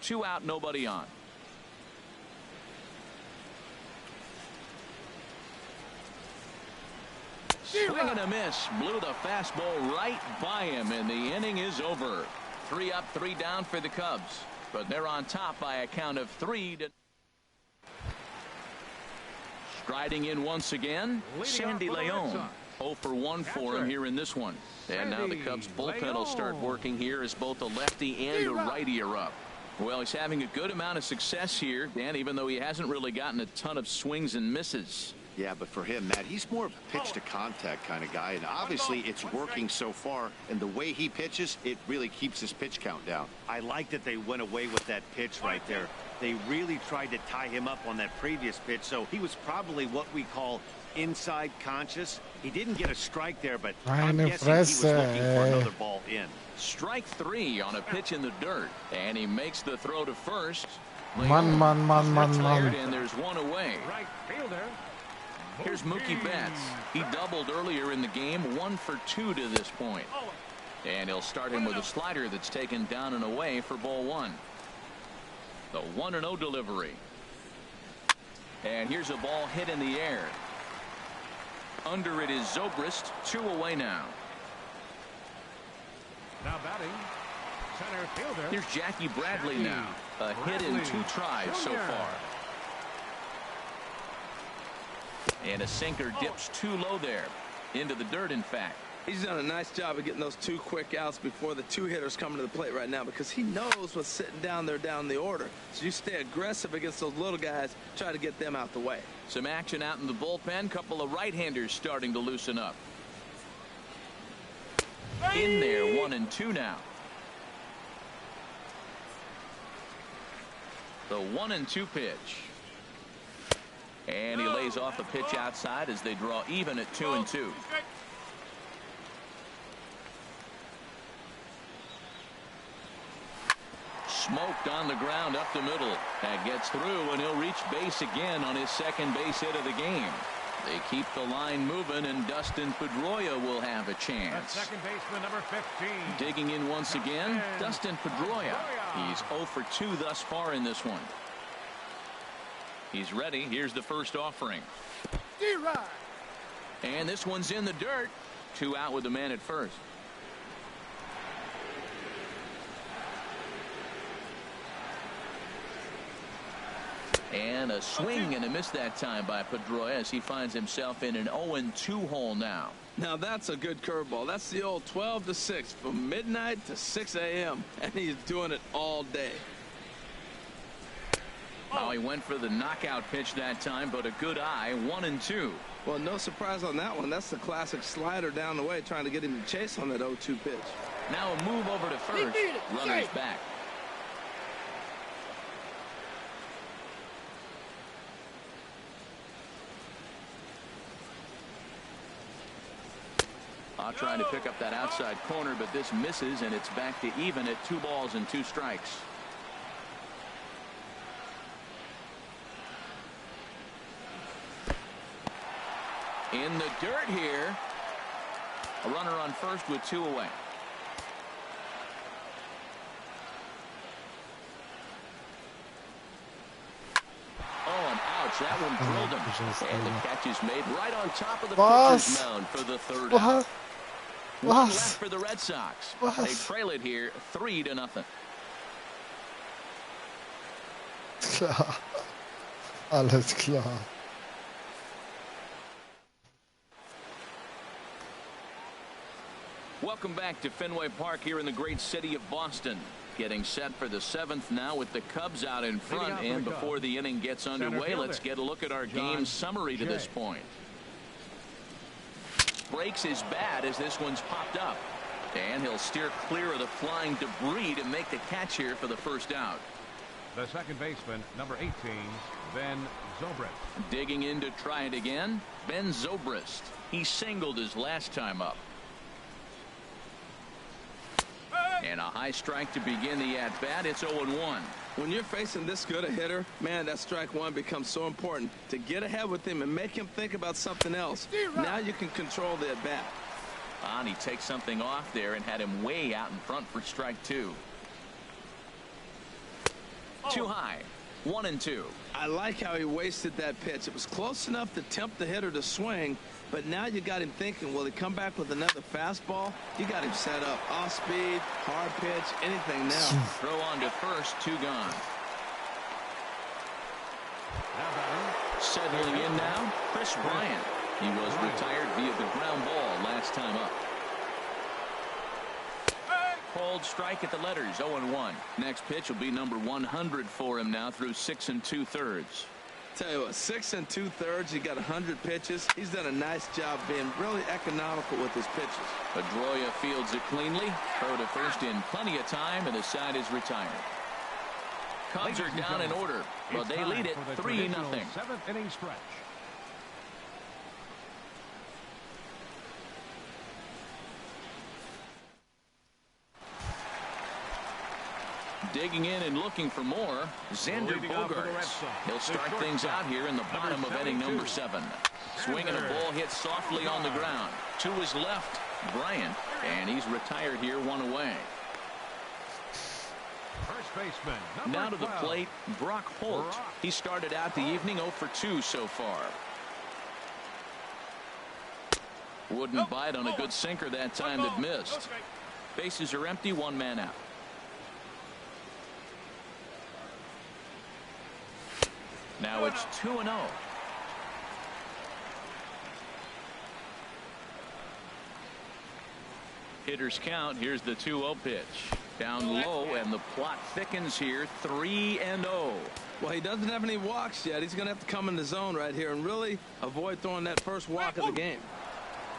2 out, nobody on. Swing and a miss. Blew the fastball right by him, and the inning is over. 3 up, 3 down for the Cubs. But they're on top by a count of 3 to... Striding in once again, Sandy Leon. 0 for 1 for him here in this one. And now the Cubs bullpen will start working here as both a lefty and a righty are up. Well, he's having a good amount of success here, Dan, even though he hasn't really gotten a ton of swings and misses. Yeah, but for him, Matt, he's more of a pitch to contact kind of guy, and obviously it's working so far, and the way he pitches, it really keeps his pitch count down. I like that they went away with that pitch right there. They really tried to tie him up on that previous pitch, so he was probably what we call inside conscious. He didn't get a strike there, but I'm guessing he was looking for another ball in. Strike 3 on a pitch in the dirt, and he makes the throw to first. Man. And there's one away. Right fielder. Here's Mookie Betts. He doubled earlier in the game, 1 for 2 to this point. And he'll start him with a slider that's taken down and away for ball 1. The 1-0 delivery. And here's a ball hit in the air. Under it is Zobrist. 2 away now. Now batting, center fielder. Here's Jackie Bradley now. A hit in 2 tries so far. And a sinker dips too low there. Into the dirt, in fact. He's done a nice job of getting those 2 quick outs before the 2 hitters coming to the plate right now, because he knows what's sitting down there down the order. So you stay aggressive against those little guys, try to get them out the way. Some action out in the bullpen. Couple of right-handers starting to loosen up. In there, 1-2 now. The 1-2 pitch. And he lays off a pitch outside as they draw even at 2-2. Smoked on the ground up the middle. That gets through, and he'll reach base again on his second base hit of the game. They keep the line moving, and Dustin Pedroia will have a chance. That's second baseman number 15. Digging in once again, Dustin Pedroia. He's 0 for 2 thus far in this one. He's ready. Here's the first offering. And this one's in the dirt. 2 out with the man at first. And a swing and a miss that time by Pedroia as he finds himself in an 0-2 hole now. Now that's a good curveball. That's the old 12 to 6 from midnight to 6 a.m. and he's doing it all day. Oh, he went for the knockout pitch that time, but a good eye. 1-2. Well, no surprise on that one. That's the classic slider down the way, trying to get him to chase on that 0-2 pitch. Now a move over to first. Runner's back. Trying to pick up that outside corner, but this misses, and it's back to even at 2 balls and 2 strikes. In the dirt here. A runner on first with 2 away. Oh, and ouch. That one drilled him. And the catch is made right on top of the pitcher's mound for the 3rd out. One left for the Red Sox. They trail it here 3-0. Klar. Alles klar. Welcome back to Fenway Park here in the great city of Boston. Getting set for the 7th now with the Cubs out in front. And before the inning gets underway, let's get a look at our game summary to this point. Breaks his bat as this one's popped up. And he'll steer clear of the flying debris to make the catch here for the first out. The second baseman, number 18, Ben Zobrist. Digging in to try it again, Ben Zobrist. He singled his last time up. And a high strike to begin the at-bat. It's 0-1. When you're facing this good a hitter, man, that strike one becomes so important to get ahead with him and make him think about something else. Now you can control the at-bat. And he takes something off there and had him way out in front for strike 2. Too high. 1-2. I like how he wasted that pitch. It was close enough to tempt the hitter to swing, but now you got him thinking, will he come back with another fastball? You got him set up. Off speed, hard pitch, anything now. Throw on to first, 2 gone. Settling in now, Kris Bryant. He was retired via the ground ball last time up. Cold strike at the letters, 0-1. Next pitch will be number 100 for him now through 6 2/3. Tell you what, 6 2/3. He got 100 pitches. He's done a nice job being really economical with his pitches. Pedroia fields it cleanly. Throw to first in plenty of time, and the side is retired. Cubs are down in order, but they lead it 3-0. 7th inning stretch. Digging in and looking for more, Xander Bogaerts. He'll start things out here in the bottom of inning number 7. Swinging a ball hit softly on the ground. To his left, Bryant, and he's retired here, 1 away. First baseman, now to the plate, Brock Holt. He started out the evening 0 for 2 so far. Wouldn't bite on a good sinker that time that missed. Bases are empty, 1 man out. Now it's 2-0. Hitters count. Here's the 2-0 pitch. Down low, and the plot thickens here. 3-0. Well, he doesn't have any walks yet. He's going to have to come in the zone right here and really avoid throwing that first walk of the game.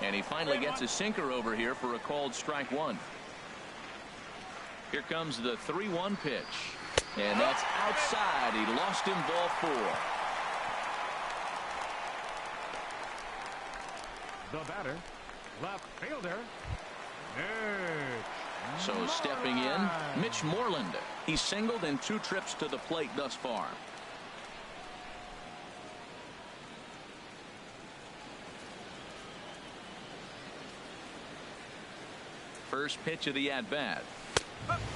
And he finally gets a sinker over here for a called strike 1. Here comes the 3-1 pitch. And that's outside. He lost him, ball 4. The batter, left fielder, So stepping in, Mitch Moreland. He's singled in 2 trips to the plate thus far. First pitch of the at-bat.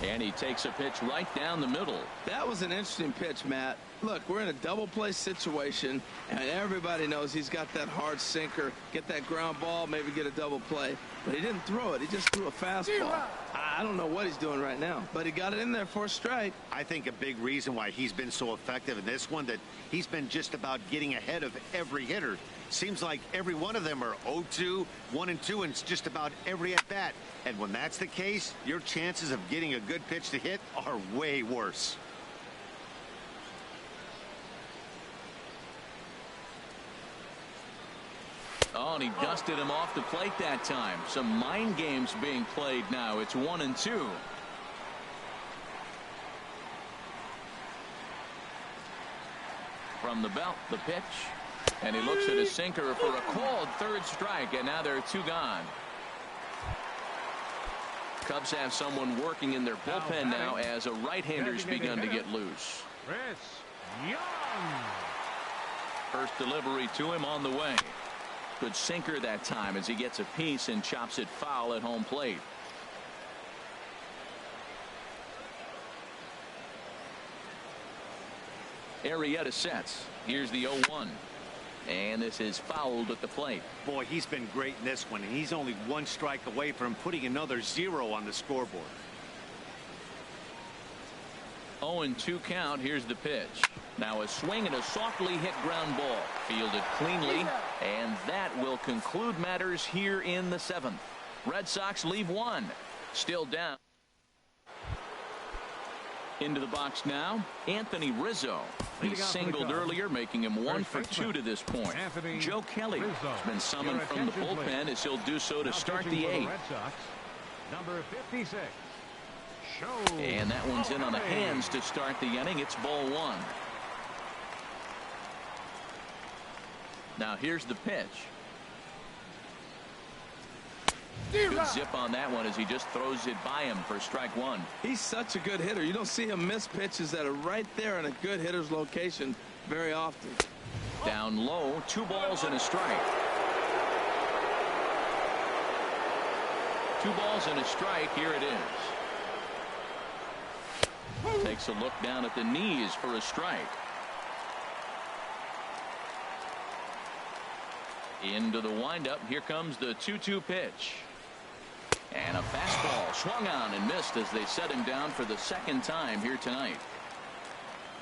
And he takes a pitch right down the middle. That was an interesting pitch, Matt. Look, we're in a double play situation, and everybody knows he's got that hard sinker. Get that ground ball, maybe get a double play. But he didn't throw it. He just threw a fastball. I don't know what he's doing right now, but he got it in there for a strike. I think a big reason why he's been so effective in this one, that he's been just about getting ahead of every hitter. Seems like every one of them are 0-2, 1-2, and it's just about every at bat. And when that's the case, your chances of getting a good pitch to hit are way worse. Oh, and he dusted him off the plate that time. Some mind games being played now. It's 1-2. From the belt, the pitch. And he looks at his sinker for a called 3rd strike, and now there are 2 gone. Cubs have someone working in their bullpen now as a right-hander's begun to get loose. Chris Young. First delivery to him on the way. Good sinker that time as he gets a piece and chops it foul at home plate. Arrieta sets. Here's the 0-1. And this is fouled at the plate. Boy, he's been great in this one, and he's only 1 strike away from putting another 0 on the scoreboard. 0-2 count. Here's the pitch. Now a swing and a softly hit ground ball. Fielded cleanly, and that will conclude matters here in the 7th. Red Sox leave 1. Still down. Into the box now, Anthony Rizzo. He singled earlier, making him 1 for 2 to this point. Joe Kelly has been summoned from the bullpen as he'll do so to start the 8th. Number 56. And that one's in on the hands to start the inning. It's ball 1. Now here's the pitch. Good zip on that one as he just throws it by him for strike 1. He's such a good hitter. You don't see him miss pitches that are right there in a good hitter's location very often. Down low, 2 balls and a strike. 2 balls and a strike. Here it is. Takes a look down at the knees for a strike. Into the windup. Here comes the 2-2 pitch. And a fastball swung on and missed as they set him down for the second time here tonight.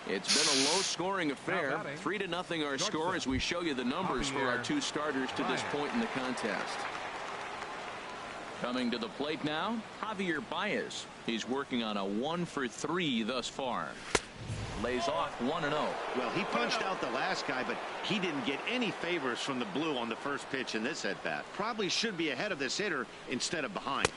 It's been a low-scoring affair. 3-0 our score as we show you the numbers for our two starters to this point in the contest. Coming to the plate now, Javier Baez. He's working on a 1-for-3 thus far. Lays off 1-0. Well, he punched out the last guy, but he didn't get any favors from the blue on the first pitch in this at-bat. Probably should be ahead of this hitter instead of behind.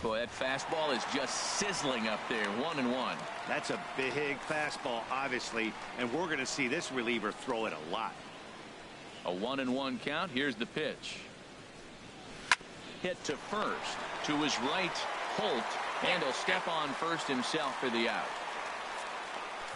Boy, that fastball is just sizzling up there. 1-1. That's a big fastball, obviously, and we're going to see this reliever throw it a lot. A 1-1 count. Here's the pitch. Hit to first. To his right, Holt, and he'll step on first himself for the out.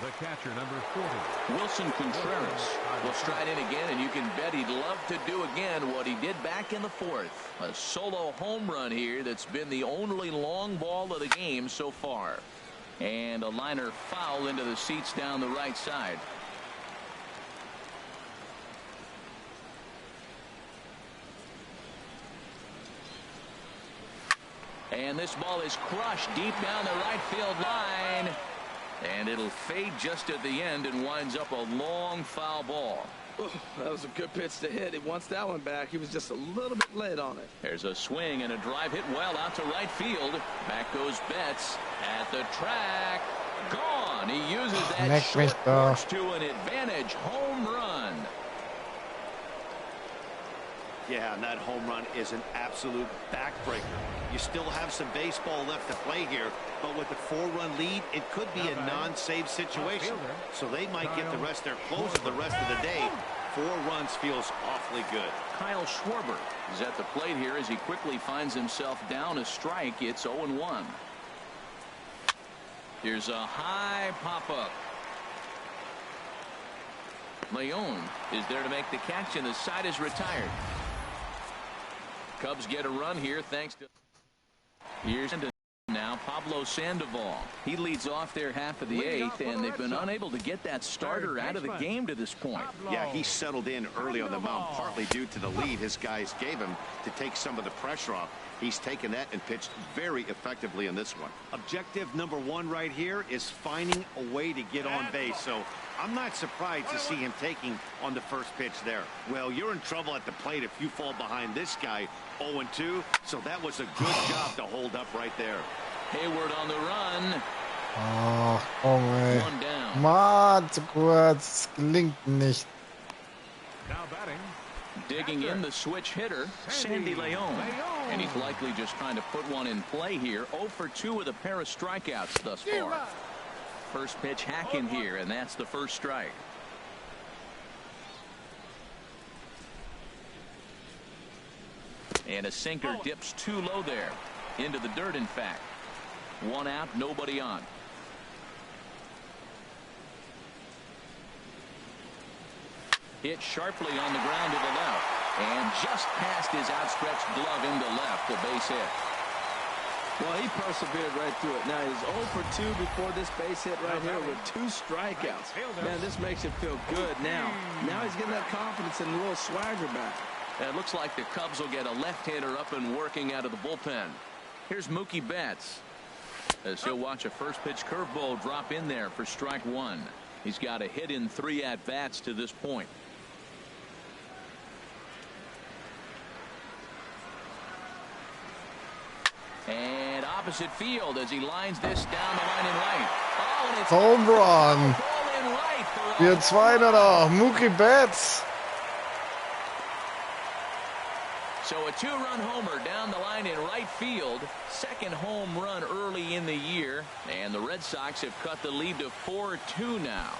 The catcher, number 40. Wilson Contreras will stride in again, and you can bet he'd love to do again what he did back in the fourth. A solo home run here that's been the only long ball of the game so far. And a liner foul into the seats down the right side. And this ball is crushed deep down the right field line. And it'll fade just at the end and winds up a long foul ball. Ooh, that was a good pitch to hit. He wants that one back. He was just a little bit late on it. There's a swing and a drive hit well out to right field. Back goes Betts at the track. Gone. He uses that short porch to an advantage home run. Yeah, and that home run is an absolute backbreaker. You still have some baseball left to play here, but with the 4-run lead, it could be a non-save situation. So they might get the rest their closer the rest of the day. 4 runs feels awfully good. Kyle Schwarber is at the plate here as he quickly finds himself down a strike. It's 0-1. Here's a high pop-up. Leon is there to make the catch, and the side is retired. Cubs get a run here thanks to here's now Pablo Sandoval. He leads off their half of the 8th, and they've been unable to get that starter out of the game to this point. Yeah, he settled in early on the mound, partly due to the lead his guys gave him to take some of the pressure off. He's taken that and pitched very effectively in this one. Objective number 1 right here is finding a way to get on base. So I'm not surprised to see him taking on the first pitch there. Well, you're in trouble at the plate if you fall behind this guy 0-2. So that was a good job to hold up right there. Hayward on the run. Oh, komm, ey. One down. Mann, zu kurz. Es gelingt nicht. Now batting. Digging in the switch hitter, Sandy Leon. And he's likely just trying to put one in play here. 0-for-2 with a pair of strikeouts thus far. First pitch hack in here, and that's the first strike. And a sinker dips too low there. Into the dirt, in fact. 1 out, nobody on. Hit sharply on the ground to the left. And just past his outstretched glove into left, a base hit. Well, he persevered right through it. Now he's 0-for-2 before this base hit right here with 2 strikeouts. Man, this makes him feel good now. Now he's getting that confidence and a little swagger back. It looks like the Cubs will get a left-hander up and working out of the bullpen. Here's Mookie Betts as he'll watch a first pitch curveball drop in there for strike 1. He's got a hit in 3 at-bats to this point. And opposite field as he lines this down the line in right. Oh, and it's Home run. ball in right for Wir 2 noch. Mookie Betts. So a 2-run homer down the line in right field. Second home run early in the year. And the Red Sox have cut the lead to 4-2 now.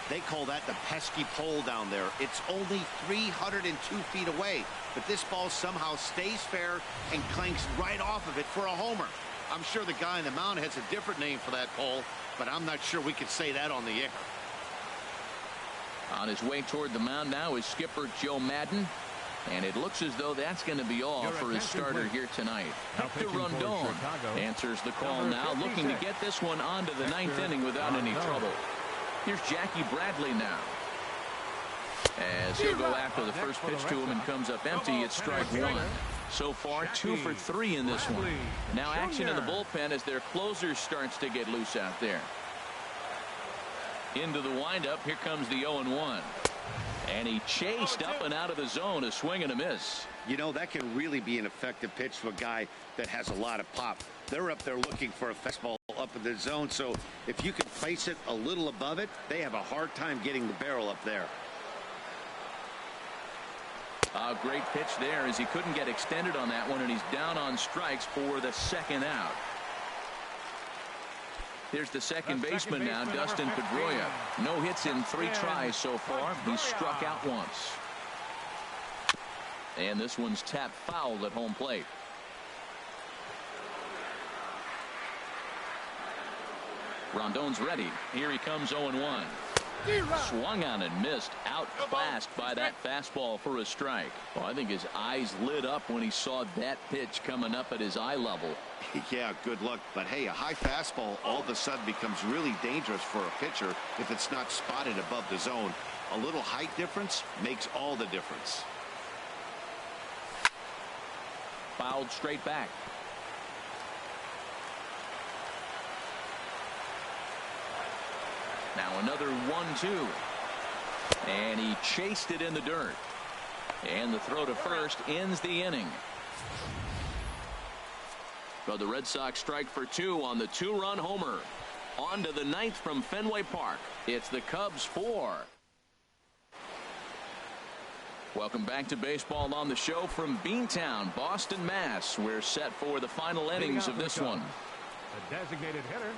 They call that the pesky pole down there. It's only 302 feet away, but this ball somehow stays fair and clanks right off of it for a homer. I'm sure the guy on the mound has a different name for that pole, but I'm not sure we could say that on the air. On his way toward the mound now is skipper Joe Madden. And it looks as though that's going to be all for his starter here tonight. Hector Rondon answers the call now, looking to get this one onto the ninth inning without any trouble. Here's Jackie Bradley now. As he'll go after the first pitch to him and comes up empty, it's strike one. So far, 2 for 3 in this one. Now action in the bullpen as their closer starts to get loose out there. Into the windup, here comes the 0-1. And he chased up and out of the zone, a swing and a miss. You know, that can really be an effective pitch to a guy that has a lot of pop. They're up there looking for a fastball up in the zone, so if you can place it a little above it, they have a hard time getting the barrel up there. A great pitch there as he couldn't get extended on that one, and he's down on strikes for the second out. Here's the second baseman now, Dustin Pedroia. No hits in 3 tries so far. He's struck out once. And this one's tapped foul at home plate. Rondon's ready. Here he comes 0-1. Swung on and missed. Outclassed by that fastball for a strike. Well, I think his eyes lit up when he saw that pitch coming up at his eye level. Yeah, good luck. But hey, a high fastball all of a sudden becomes really dangerous for a pitcher if it's not spotted above the zone. A little height difference makes all the difference. Fouled straight back. Now another 1-2. And he chased it in the dirt. And the throw to first ends the inning. But the Red Sox strike for 2 on the 2-run homer. On to the 9th from Fenway Park. It's the Cubs 4. Welcome back to baseball on the show from Beantown, Boston, Mass. We're set for the final innings of this one. The designated hitter,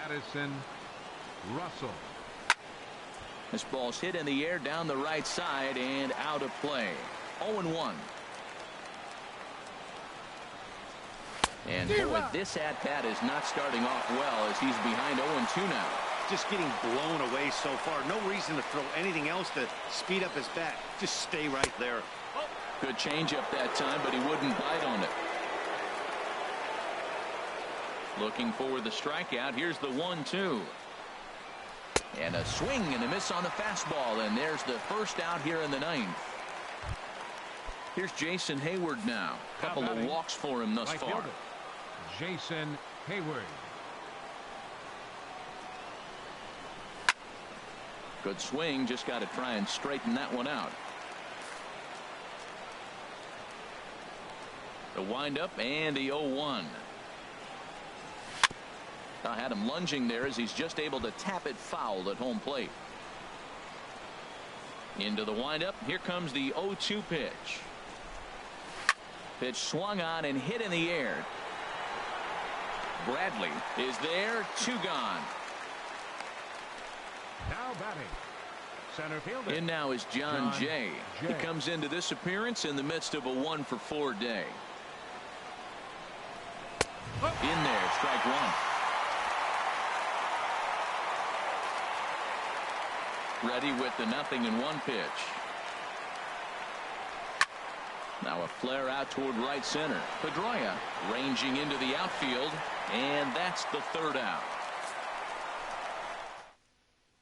Addison Russell. This ball's hit in the air down the right side and out of play. 0-1. And boy, this at-bat is not starting off well as he's behind 0-2 now. Just getting blown away so far. No reason to throw anything else to speed up his bat. Just stay right there. Good changeup that time, but he wouldn't bite on it. Looking for the strikeout. Here's the 1-2. And a swing and a miss on the fastball, and there's the first out here in the 9th. Here's Jason Hayward now. Couple of walks for him thus far. Jason Hayward. Good swing, just got to try and straighten that one out. The windup and the 0-1. I had him lunging there as he's just able to tap it foul at home plate. Into the windup. Here comes the 0-2 pitch. Pitch swung on and hit in the air. Bradley is there. 2 gone. Now batting, center fielder. In now is John Jay. He comes into this appearance in the midst of a 1-for-4 day. In there, strike 1. Ready with the 0-1 pitch. Now a flare out toward right center. Pedroia ranging into the outfield, and that's the 3rd out.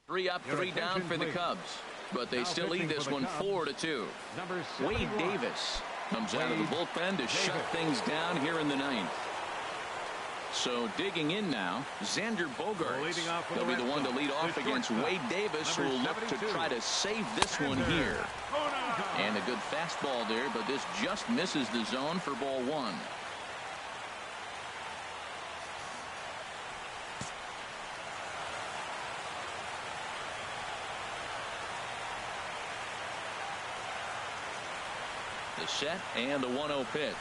3 up, 3 down for the Cubs, but they still lead this one 4-2. Wade Davis comes out of the bullpen to shut things down here in the 9th. So digging in now, Xander Bogaerts. He'll be the one to lead off against Wade Davis, who will look to try to save this one here. And a good fastball there, but this just misses the zone for ball 1. The set and the 1-0 pitch.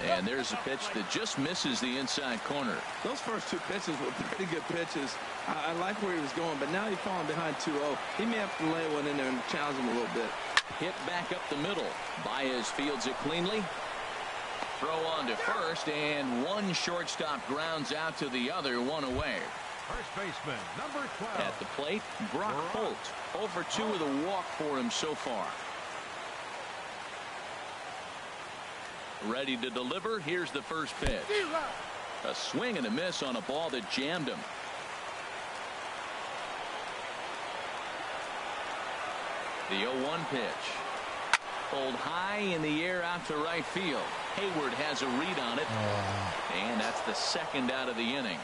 And there's a pitch that just misses the inside corner. Those first 2 pitches were pretty good pitches. I like where he was going, but now he's falling behind 2-0. He may have to lay one in there and challenge him a little bit. Hit back up the middle. Baez fields it cleanly. Throw on to first, and one shortstop grounds out to the other, 1 away. First baseman, number 12. At the plate, Brock Holt. 0 for 2 with a walk for him so far. Ready to deliver. Here's the first pitch. A swing and a miss on a ball that jammed him. The 0-1 pitch. Pulled high in the air out to right field. Hayward has a read on it. And that's the second out of the inning.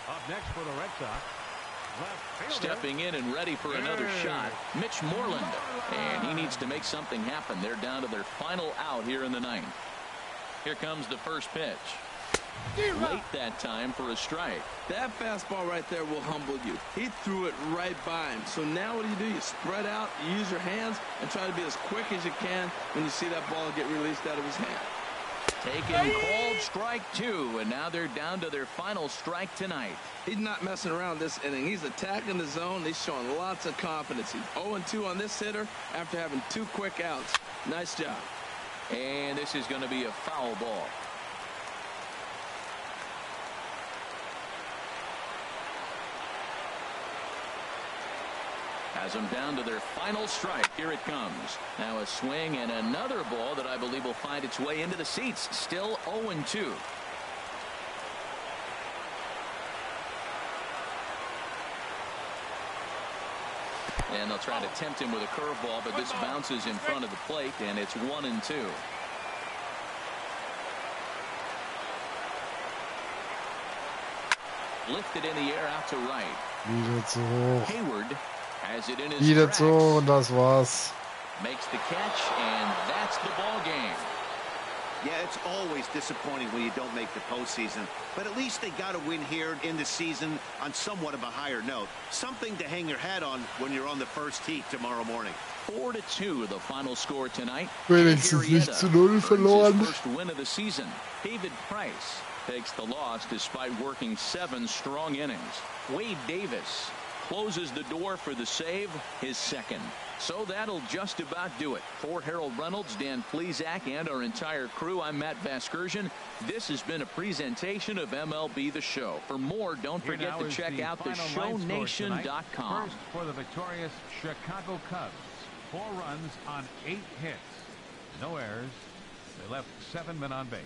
Up next for the Red Sox, left fielder. Stepping in and ready for another shot, Mitch Moreland. And he needs to make something happen. They're down to their final out here in the ninth. Here comes the first pitch. Late that time for a strike. That fastball right there will humble you. He threw it right by him. So now what do? You spread out, you use your hands, and try to be as quick as you can when you see that ball get released out of his hand. Taken called strike 2, and now they're down to their final strike tonight. He's not messing around this inning. He's attacking the zone. He's showing lots of confidence. He's 0-2 on this hitter after having 2 quick outs. Nice job. And this is going to be a foul ball. Has them down to their final strike. Here it comes. Now a swing and another ball that I believe will find its way into the seats. Still 0-2. And they'll try to tempt him with a curveball, but this bounces in front of the plate, and it's 1-2. Lifted in the air out to right. Wieder zu hoch. Hayward has it in his Wieder tracks. zu hoch und das war's. Makes the catch, and that's the ball game. Yeah, it's always disappointing when you don't make the postseason, but at least they got a win here in the season on somewhat of a higher note. Something to hang your hat on when you're on the first tee tomorrow morning. 4-2 the final score tonight. Wenigstens nicht zu 0 verloren. His first win of the season. David Price takes the loss despite working 7 strong innings. Wade Davis closes the door for the save, his second. So that'll just about do it. For Harold Reynolds, Dan Plesac, and our entire crew, I'm Matt Vasgersian. This has been a presentation of MLB The Show. For more, don't forget to check out theshownation.com. First for the victorious Chicago Cubs. 4 runs on 8 hits. No errors. They left 7 men on base.